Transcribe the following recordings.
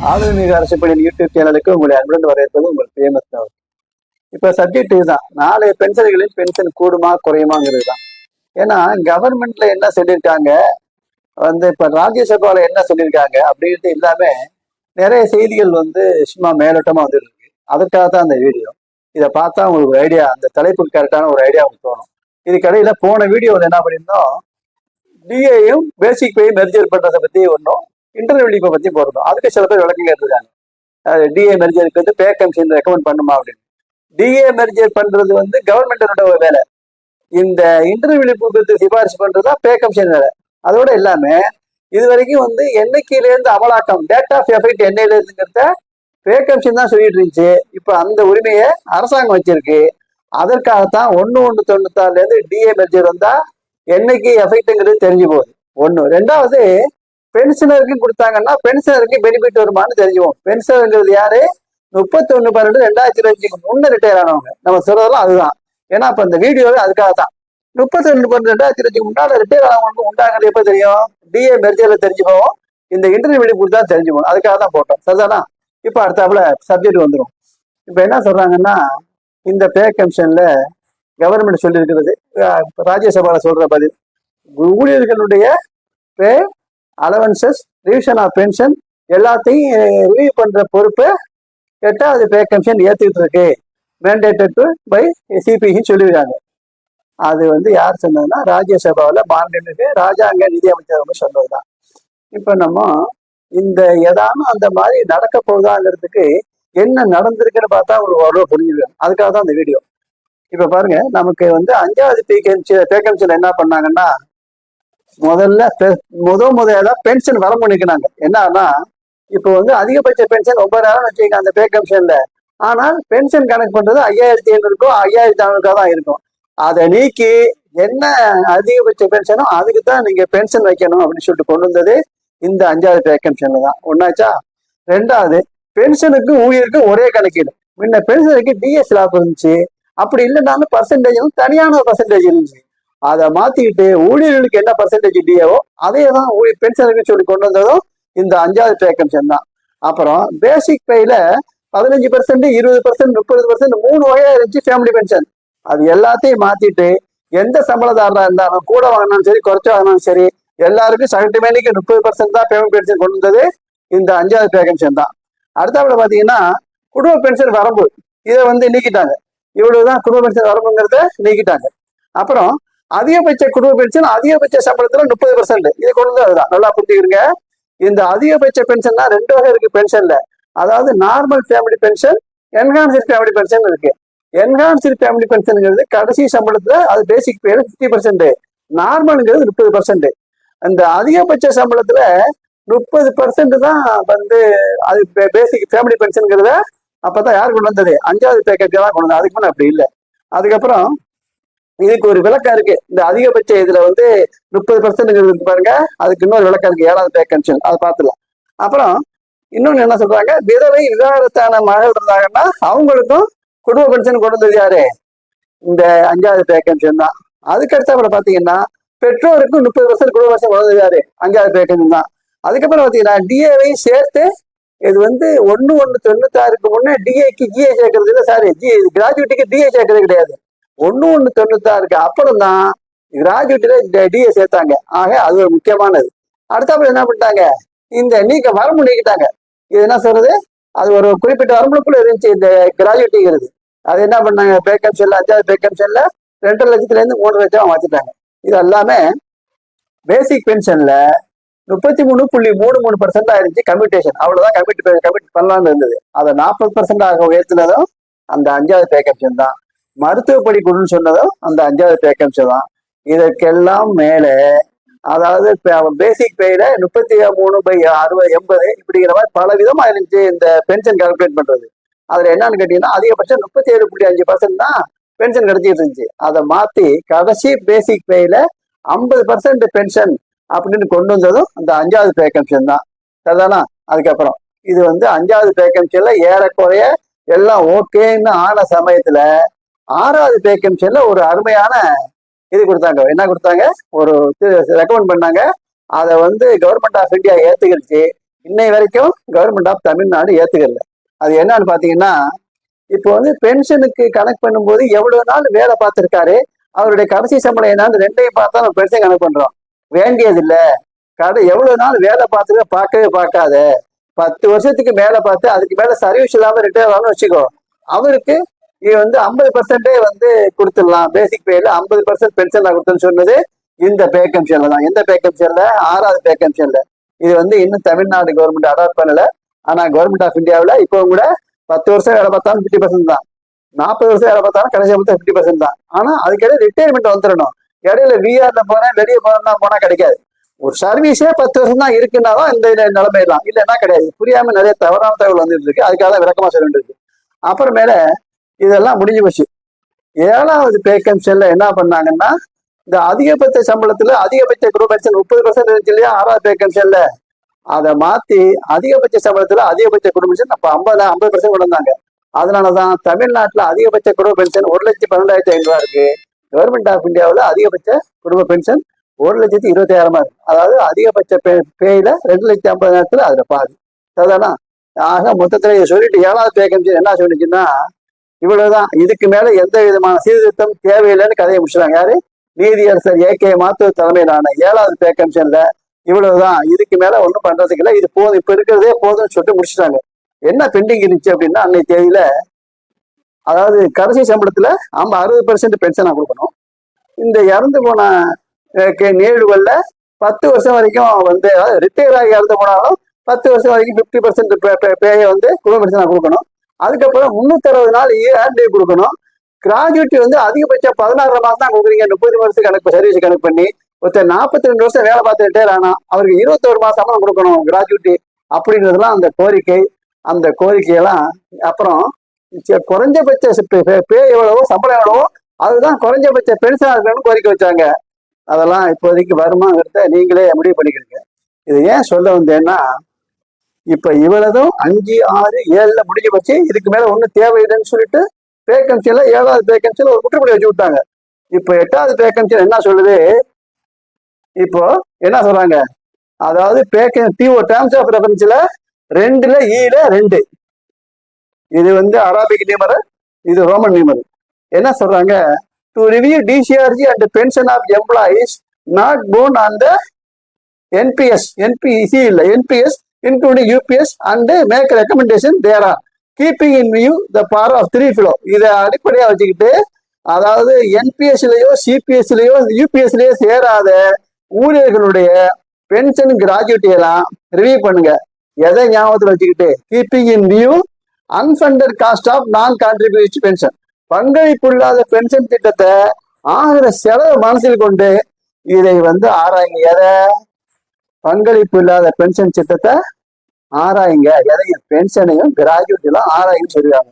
ஆளுநர் அரசு பணியின் யூடியூப் சேனலுக்கு உங்களை அன்புடன் வரவேற்பது உங்கள் ஃபேமஸ் தான். இப்ப சப்ஜெக்ட் இதுதான், நாளை பென்ஷன்களில் பென்ஷன் கூடுமா குறையுமாங்கிறது தான். ஏன்னா கவர்மெண்ட்ல என்ன சொல்லியிருக்காங்க, இப்ப ராஜ்யசபால என்ன சொல்லியிருக்காங்க அப்படின்றது எல்லாமே நிறைய செய்திகள் சும்மா மேலோட்டமா வந்துருக்கு. அதுக்காக தான் அந்த வீடியோ. இதை பார்த்தா உங்களுக்கு ஒரு ஐடியா, அந்த தலைப்புக்கு கரெக்டான ஒரு ஐடியா உங்களுக்கு தோணும். இதுக்கடையில போன வீடியோவில் என்ன பண்ணியிருந்தோம், டிஏயும் பேசிக் பேயும் மெர்ஜர் பண்றதை பத்தி ஒன்றும், இன்டர்வியூ லீப்பை பத்தி போறோம். அதுக்கு சில பேர் விளக்கம் கேட்டிருக்காங்க. டிஏ மெர்ஜருக்கு பே கமிஷன் ரெக்கமெண்ட் பண்ணுமா அப்படின்னு. டிஏ மெர்ஜர் பண்றது கவர்மெண்டோட வேலை. இந்த இன்டர்வியூ லீப்புக்கு சிபாரிசு பண்றதா பே கமிஷன் வேலை. அதோட எல்லாமே இது வரைக்கும் எண்ணிக்கையிலேருந்து அமலாக்கம், டேட் ஆஃப் எஃபெக்ட் என்னையில இருந்துங்கிறத பே கமிஷன் தான் சொல்லிட்டு இருந்துச்சு. இப்ப அந்த உரிமையை அரசாங்கம் வச்சிருக்கு. அதற்காகத்தான் 1/1/96 டிஏ மெர்ஜர் வந்தா என்னைக்கு எஃபெக்ட்ங்கிறது தெரிஞ்சு போகுது. ஒண்ணு. ரெண்டாவது, பென்ஷனருக்கு கொடுத்தாங்கன்னா பென்ஷனருக்கு பெனிஃபிட் வருமானு தெரிஞ்சுவோம். பென்ஷனருங்கிறது யாரு? 31/12/2020 முன்ன ரிட்டையர் ஆனவங்க. நம்ம சொல்றதெல்லாம் அதுதான். ஏன்னா இப்ப இந்த வீடியோவே அதுக்காக தான். 31/12/2020 முன்னால ரிட்டையர் ஆனவங்களுக்கு உண்டாகிறது எப்ப தெரியும்? டிஏ மெர்ஜர்ல தெரிஞ்சு போவோம். இந்த இன்டர்வியூ கொடுத்தா தெரிஞ்சு போகும். அதுக்காக தான் போட்டோம். சரிதானா? இப்ப அடுத்தாப்புல சப்ஜெக்ட் வந்துடும். இப்ப என்ன சொல்றாங்கன்னா, இந்த பே கமிஷன்ல கவர்மெண்ட் சொல்லி இருக்கிறது, ராஜ்யசபால சொல்ற பதில், ஊழியர்களுடைய பே அலவன்சஸ், ரிவிஷன் ஆஃப் பென்ஷன் எல்லாத்தையும் ரிவியூ பண்ற பொறுப்பை 8வது பே கமிஷன் ஏத்துக்கிட்டு இருக்கு, மேண்டேட்டட் பை சிபிஇ சொல்லியிருக்காங்க. அது யார் சொன்னதுன்னா ராஜ்யசபாவில் மாண்புமிகு ராஜாங்க நிதி அமைச்சர் சொன்னதுதான். இப்ப நம்ம இந்த ஏதானும் அந்த மாதிரி நடக்க போகுதாங்கிறதுக்கு என்ன நடந்திருக்குன்னு பார்த்தா ஒரு ஓரளவு புரிஞ்சுக்கலாம். அதுக்காக தான் இந்த வீடியோ. இப்ப பாருங்க, நமக்கு 5வது பே கமிஷன் என்ன பண்ணாங்கன்னா, முதல்ல பென்ஷன் வர பண்ணிக்கிறாங்க. என்னன்னா, இப்போ அதிகபட்ச பென்ஷன் 9,000 வச்சுக்கோங்க அந்த பே கமிஷன்ல. ஆனால் பென்ஷன் கணக்கு பண்றது 5,500க்கோ 5,400க்கோ தான் இருக்கும். அதை நீக்கி என்ன அதிகபட்ச பென்ஷனோ அதுக்கு தான் நீங்க பென்ஷன் வைக்கணும் அப்படின்னு சொல்லிட்டு கொண்டு வந்தது இந்த 5வது பே கமிஷன்ல தான். ஒன்னாச்சா? ரெண்டாவது, பென்ஷனுக்கு ஊழியருக்கும் ஒரே கணக்கீடு. முன்ன பென்ஷனுக்கு டிஎஸ் லாப் இருந்துச்சு. அப்படி இல்லைனாலும் பர்சன்டேஜ் தனியான பர்சன்டேஜ் இருந்துச்சு. அதை மாத்திக்கிட்டு ஊழியர்களுக்கு என்ன பர்சன்டேஜ் டிஏவோ அதே தான் பென்ஷனுக்கு சொல்லி கொண்டு வந்ததும் இந்த 5வது பே கமிஷன் தான். அப்புறம் பேசிக் பேல 15%, 20%, 30%, 3 வகையா இருந்துச்சு ஃபேமிலி பென்ஷன். அது எல்லாத்தையும் மாத்திட்டு எந்த சம்பளதாரா இருந்தாலும் கூட வாங்கினாலும் சரி குறைச்சு வாங்கினாலும் சரி எல்லாருக்கும் சகட்டு மேனிக்கு 30% தான் ஃபேமிலி பென்ஷன் கொண்டு வந்தது இந்த 5வது பே கமிஷன் தான். அடுத்தாப்புல பாத்தீங்கன்னா குடும்ப பென்ஷன் வரம்பு, இதை நீக்கிட்டாங்க. இவ்வளவுதான் குடும்ப பென்ஷன் வரம்புங்கிறத நீக்கிட்டாங்க. அப்புறம் அதிகபட்ச குடும்ப பென்ஷன் அதிகபட்ச சம்பளத்துல 30%, இதை கொண்டு வந்து அதுதான். நல்லா புரிஞ்சுக்கிறீங்க. இந்த அதிகபட்ச பென்ஷன்னா 2 வகை இருக்கு பென்ஷன்ல. அதாவது normal family pension, enhanced family pension இருக்கு. என்ஹான்ஸ்டு ஃபேமிலி பென்ஷனுங்கிறது கடைசி சம்பளத்துல அது பேசிக் பேரு 50%, நார்மலுங்கிறது 30%. அந்த அதிகபட்ச சம்பளத்துல 30% தான் அது பேசிக் ஃபேமிலி பென்ஷனுங்கிறத அப்பதான் யார் கொண்டு வந்தது? 5வது பே கமிஷன் தான் கொண்டு வந்தது. அதுக்கு முன்னாடி அப்படி இல்லை. அதுக்கப்புறம் இதுக்கு ஒரு விளக்கம் இருக்கு. இந்த அதிகபட்ச இதுல 30% பாருங்க, அதுக்கு இன்னொரு விளக்கம் இருக்கு 7வது பே கமிஷன், அதை பார்த்துலாம். அப்புறம் இன்னொன்னு என்ன சொல்றாங்க, விதவை விவாகரத்தான மகள் இருந்தாங்கன்னா அவங்களுக்கும் குடும்ப பென்ஷன் கொண்டு வந்தது யாரு? இந்த 5வது பே கமிஷன் தான். அதுக்கடுத்த பாத்தீங்கன்னா பெற்றோருக்கும் 30% குடும்ப பென்ஷன் கொண்டு வந்தது யாரு? 5வது பே கமிஷன் தான். அதுக்கப்புறம் பாத்தீங்கன்னா டிஏவை சேர்த்து இது 1/1/96க்கு முன்னே டிஏக்கு ஜிஏ சேர்க்கறது இல்லை. சாரி, கிராஜுவேட்டுக்கு டிஏ சேர்க்கறது கிடையாது. 1/1/96க்கு அப்புறம் தான் கிராஜுவேட்ல டிஏ சேர்த்தாங்க. ஆக அது ஒரு முக்கியமானது. அடுத்தாப்புல என்ன பண்ணிட்டாங்க, இந்த வரம்பு நீக்கிட்டாங்க. இது என்ன சொல்றது, அது ஒரு குறிப்பிட்ட வரம்புக்குள்ள இருந்துச்சு இந்த கிராஜுவேட்டுங்கிறது. அது என்ன பண்ணாங்க, பே கமிஷன்ல 5வது பே கமிஷன்ல 2 லட்சத்துல 3 லட்சம் மாத்திட்டாங்க. இது எல்லாமே பேசிக் பென்ஷன்ல 33.33% ஆயிருந்துச்சு கம்யூட்டேஷன். அவ்வளவுதான் கமிட் பண்ணலாம்னு இருந்தது. அதை 40% உயர்த்தினதும் அந்த 5வது பே கமிஷன் தான். மருத்துவ படிக்கணும்னு சொன்னதும் அந்த 5வது பே கமிஷன் தான். இதற்கெல்லாம் மேல அதாவது பேசிக் பேல 33/60/80 இப்படிங்கிற மாதிரி பல விதமா இருந்துச்சு இந்த பென்ஷன் கால்குலேட் பண்றது. அதுல என்னன்னு கேட்டீங்கன்னா அதிகபட்சம் 37.5% தான் பென்ஷன் கிடைச்சிட்டு இருந்துச்சு. அதை மாத்தி கடைசி பேசிக் பேல 50% பென்ஷன் அப்படின்னு கொண்டு வந்ததும் அந்த 5வது பே கமிஷன் தான். சரிதானா? அதுக்கப்புறம் இது 5வது பே கமிஷன்ல ஏறக்குறைய எல்லாம் ஓகேன்னு ஆன சமயத்துல 6வது பே கமிஷன்ல ஒரு அருமையான இது கொடுத்தாங்க. என்ன கொடுத்தாங்க? ஒரு ரெக்கமெண்ட் பண்ணாங்க. அதை கவர்மெண்ட் ஆஃப் இந்தியா ஏத்துக்கிடுச்சு. இன்னை வரைக்கும் கவர்மெண்ட் ஆஃப் தமிழ்நாடு ஏத்துக்கல. அது என்னன்னு பாத்தீங்கன்னா, இப்போ வந்து பென்ஷனுக்கு கணக்கு பண்ணும்போது எவ்வளவு நாள் வேலை பார்த்திருக்காரு, அவருடைய கடைசி சம்பளம் என்னன்னு ரெண்டையும் பார்த்தா நம்ம பென்ஷன் கணக்கு பண்றோம். வேண்டியது இல்ல. எவ்வளவு நாள் வேலை பார்த்துக்க பார்க்கவே பார்க்காத. 10 வருஷத்துக்கு மேல பார்த்து அதுக்கு மேல சர்வீஸ் இல்லாம ரிட்டையர் ஆகணும்னு வச்சுக்கோ, அவருக்கு இது வந்து 50% வந்து கொடுத்துடலாம். பேசிக் பேல 50% பென்ஷன் கொடுத்துன்னு சொன்னது இந்த பே கமிஷன்ல தான். எந்த பே கமிஷன்ல? 6வது பே கமிஷன்ல. இது வந்து இன்னும் தமிழ்நாடு கவர்மெண்ட் அடாப்ட் பண்ணல. ஆனா கவர்மெண்ட் ஆஃப் இந்தியாவில் இப்போ கூட 10 வருஷம் வேலை பார்த்தாலும் 50% தான், 40 வருஷம் வேலை பார்த்தாலும் கடைசி 50% தான். ஆனா அதுக்கிடையே ரிட்டையர்மெண்ட் வந்துடணும். இடையில விஆர்ல போனேன் வெளியே போனா கிடைக்காது. ஒரு சர்வீஸே 10 வருஷம் தான் இருக்குன்னாதான் இந்த நிலைமையெல்லாம், இல்லைன்னா கிடையாது. புரியாம நிறைய தவறான தகவல் வந்துட்டு இருக்கு. அதுக்காக தான் விளக்கமா சொல்ல வேண்டியிருக்கு. அப்புறமேல இதெல்லாம் முடிஞ்சு போச்சு. 7வது பே கமிஷன்ல என்ன பண்ணாங்கன்னா, இந்த அதிகபட்ச சம்பளத்துல அதிகபட்ச குரூப் பென்ஷன் 30% இருந்துச்சு இல்லையா 6வது பே கமிஷன்ல, அதை மாத்தி அதிகபட்ச சம்பளத்துல அதிகபட்ச குடும்ப பென்ஷன் அப்ப 50% கொண்டு வந்தாங்க. அதனாலதான் தமிழ்நாட்டுல அதிகபட்ச குடும்ப பென்ஷன் 1,12,500 இருக்கு. கவர்மெண்ட் ஆஃப் இந்தியாவில் அதிகபட்ச குடும்ப பென்ஷன் 1,25,000 இருக்கு. அதாவது அதிகபட்ச பேயில 2,50,000 அதுல பாதி. சரிதானா? ஆக மொத்தத்துல இதை சொல்லிட்டு 7வது பே கமிஷன் என்ன சொல்லிச்சுன்னா, இவ்வளவுதான், இதுக்கு மேல எந்த விதமான சீர்திருத்தம் தேவையில்லைன்னு கதையை முடிச்சுறாங்க. யாரு? நீதியரசர் ஏ.கே. மாத்தூர் தலைமையிலான 7வது பே கமிஷன்ல இவ்வளவுதான், இதுக்கு மேல ஒன்றும் பண்றதுக்கு இல்லை, இது போதும், இப்ப இருக்கிறதே போதும்னு சொல்லிட்டு முடிச்சுட்டாங்க. என்ன பெண்டிங் இருந்துச்சு அப்படின்னா, அன்னைக்கு தேதியில அதாவது கடைசி சம்பளத்துல 60% பென்ஷனா கொடுக்கணும். இந்த இறந்து போன நிகழ்வுகள்ல 10 வருஷம் வரைக்கும் வந்து ரிட்டையர் ஆகி இறந்து போனாலும் 10 வருஷம் வரைக்கும் 50% பேயை வந்து குடும்ப பென்ஷனா கொடுக்கணும். அதுக்கப்புறம் 360 நாள் ஏன் கொடுக்கணும். கிராஜுவேட்டி வந்து அதிகபட்சம் 16 மாசம் தான் கொடுக்குறீங்க. 30 வருஷம் கணக்கு சர்வீஸ் கணக்கு பண்ணி ஒருத்தர் 42 வருஷம் வேலை பார்த்து ரிட்டையர் ஆனா அவருக்கு 21 மாசம் சம்பளம் கொடுக்கணும் கிராஜுவேட்டி அப்படின்றதுலாம் அந்த கோரிக்கை. அந்த கோரிக்கையெல்லாம் அப்புறம் குறைஞ்சபட்ச பே எவ்வளவோ சம்பளம் எவ்வளவோ அதுதான் குறைஞ்சபட்ச பென்ஷனா இருக்கணும்னு கோரிக்கை வச்சாங்க. அதெல்லாம் இப்போதைக்கு வருமானத்தை நீங்களே முடிவு பண்ணிக்கிறீங்க. இது ஏன் சொல்ல வந்தேன்னா, இப்ப இவ்வளவும் 5, 6, 7ல முடிஞ்சு போச்சு. இதுக்கு மேல ஒன்றும் தேவையில்லைன்னு சொல்லிட்டு பே கமிஷன்ல 7வது பே கமிஷன்ல ஒரு குற்றப்படி வச்சு விட்டாங்க. இப்ப 8வது பே கமிஷன் என்ன சொல்லுது? இப்போ என்ன சொல்றாங்க? அதாவது டிஓ டேர்ம்ஸ் ஆஃப் ரெஃபரன்ஸ்ல 2ல ஈல 2, இது வந்து அரபிக் நியூமர், இது ரோமன் நியூமர். என்ன சொல்றாங்க? To review DCRG and pension of employees not borne on the NPS, NPC இல்ல NPS including UPS and make recommendation there are keeping in view the power of 3 ஃபிலோ. இதை அடிப்படையா வச்சுக்கிட்டு, அதாவது என்பிஎஸ்லயோ சிபிஎஸ்லயோ யூபிஎஸ்லயோ சேராத ஊழியர்களுடைய பென்ஷன் கிராஜுவிட்டி எல்லாம் ரிவ்யூ பண்ணுங்க. எதை ஞாபகத்தில் வச்சுக்கிட்டு? Keeping in view unfunded cost of non contribution pension, பங்களிப்பு இல்லாத பென்ஷன் திட்டத்தை ஆகிற செலவு மனசில் கொண்டு இதை வந்து ஆராய்ங்க. எதை? பங்களிப்பு இல்லாத பென்ஷன் திட்டத்தை ஆராய்ங்க. எதையும் பென்ஷனையும் கிராஜுவிட்டிலாம் ஆராய்ன்னு சொல்லுவாங்க.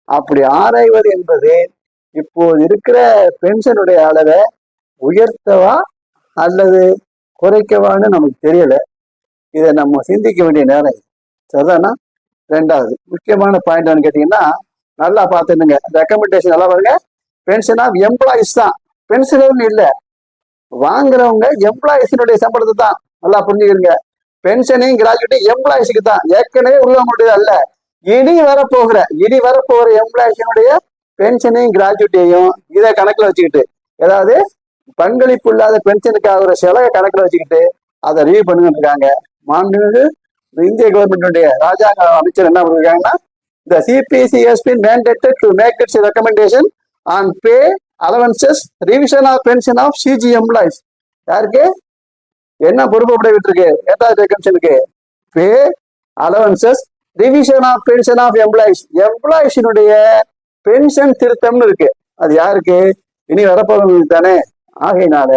அப்படி ஆராய்வது என்பது இப்போது இருக்கிற பென்ஷனுடைய அளவை உயர்த்தவா அல்லது குறைக்கவான்னு நமக்கு தெரியல. இதை நம்ம சிந்திக்க வேண்டிய நேரம். சரிதானா? 2வது முக்கியமான பாயிண்ட் கேட்டீங்கன்னா, நல்லா பார்த்துடுங்க. ரெக்கமெண்டேஷன் நல்லா பாருங்க. பென்ஷன் ஆஃப் எம்ப்ளாயிஸ் தான், பென்ஷன் இல்லை. வாங்குறவங்க எம்ப்ளாயிஸினுடைய சம்பளத்தை தான் நல்லா புரிஞ்சுக்கிறீங்க. பென்ஷனையும் கிராஜுவிட்டி எம்ப்ளாயிஸுக்கு தான், ஏற்கனவே உள்ளவங்களுடைய அல்ல. இனி வரப்போகிற எம்ப்ளாயிஸினுடைய பென்ஷனையும் கிராஜுவிட்டியையும் இதை கணக்குல வச்சுக்கிட்டு, ஏதாவது பங்களிப்பு இல்லாத பென்ஷனுக்காக ஒரு செலவை கணக்குல வச்சுக்கிட்டு அதை ரிவ்யூ பண்ணுன்னு இருக்காங்க. மாண்புமிகு இந்திய கவர்மெண்டுடைய ராஜாங்க அமைச்சர் என்ன பண்ணிருக்காங்கன்னா, the CPC has been mandated to make its recommendation on pay allowances revision of pension of CG employees. யாருக்கு என்ன பொறுப்பு விட்டு இருக்கு? 8வது பே கமிஷனுக்கு. Pay allowances revision of pension of employees, எம்ப்ளாயிஸினுடைய பென்ஷன் திருத்தம்னு இருக்கு. அது யாருக்கு? இனி வரப்போறவங்களுக்கு தானே. ஆகையினால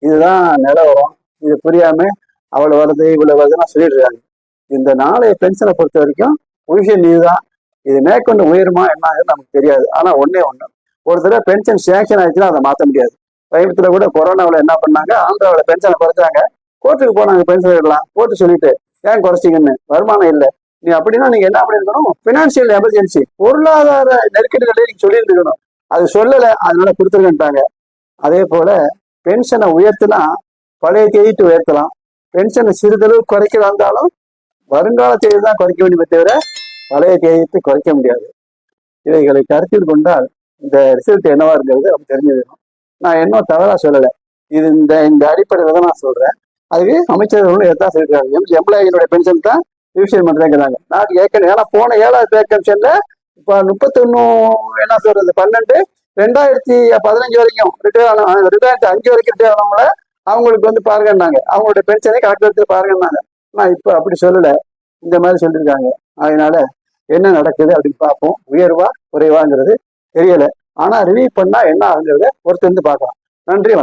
இதுதான் நிலவரம். இது புரியாம அவ்வளவு வருது இவ்வளவு வருதுன்னா சொல்லிட்டு இருக்காங்க. இந்த நாளைய பென்ஷனை பொறுத்த வரைக்கும் பொசிஷன் இதுதான். இது மேற்கொண்டு உயருமா என்ன நமக்கு தெரியாது. ஆனா ஒண்ணு ஒரு தடவை பென்ஷன் சேங்ஷன் ஆயிடுச்சுன்னா அதை மாற்ற முடியாது. சமீபத்துல கூட கொரோனாவில் என்ன பண்ணாங்க, ஆந்திராவில் பென்ஷனை குறைச்சாங்க. கோர்ட்டுக்கு போனாங்க பென்ஷன் எல்லாம் போட்டு சொல்லிட்டு, ஏன் குறைச்சிங்கன்னு? வருமானம் இல்லை. நீ அப்படின்னா நீங்க என்ன பண்ணிருக்கணும்? பினான்சியல் எமர்ஜென்சி, பொருளாதார நெருக்கடிகளை நீங்க சொல்லியிருந்துக்கணும். அது சொல்லலை, அதனால கொடுத்துருக்கேன்ட்டாங்க. அதே போல பென்ஷனை உயர்த்தினா பழைய தேதிட்டு உயர்த்தலாம். பென்ஷனை சிறிதளவு குறைக்கிறதா இருந்தாலும் வருங்கால தேதி தான் குறைக்க வேண்டியதை தவிர பழைய தேதியத்தை குறைக்க முடியாது. இவைகளை கருத்தில் கொண்டால் இந்த ரிசல்ட் என்னவா இருக்கிறது அப்படி தெரிஞ்சுக்கணும். நான் இன்னும் தவறா சொல்லலை, இது இந்த இந்த அடிப்படையில் தான் நான் சொல்றேன். அதுக்கு அமைச்சர்களும் எதான் சொல்லிருக்காங்க, எம்ப்ளாயினுடைய பென்ஷன் தான் ரிவிஷன் பண்றாங்க. நான் ஏற்கனவே ஏன்னா போன 7வது பே கமிஷன்ல இப்ப 31 என்ன சொல்றது 12/2015 வரைக்கும் ரிட்டையர் ஆன 2005 வரைக்கும் ரிட்டையர் ஆனவங்கள அவங்களுக்கு வந்து பாருங்கன்னாங்க, அவங்களுடைய பென்ஷனை கணக்கு எடுத்து பாருங்கன்னாங்க. நான் இப்ப அப்படி சொல்லல, இந்த மாதிரி சொல்லியிருக்காங்க. அதனால என்ன நடக்குது அப்படின்னு பார்ப்போம். உயர்வா குறைவாங்கிறது தெரியல, ஆனா ரிலீவ் பண்ணா என்ன ஆகுங்கிறத பொறுத்து வந்து பார்க்கலாம். நன்றி.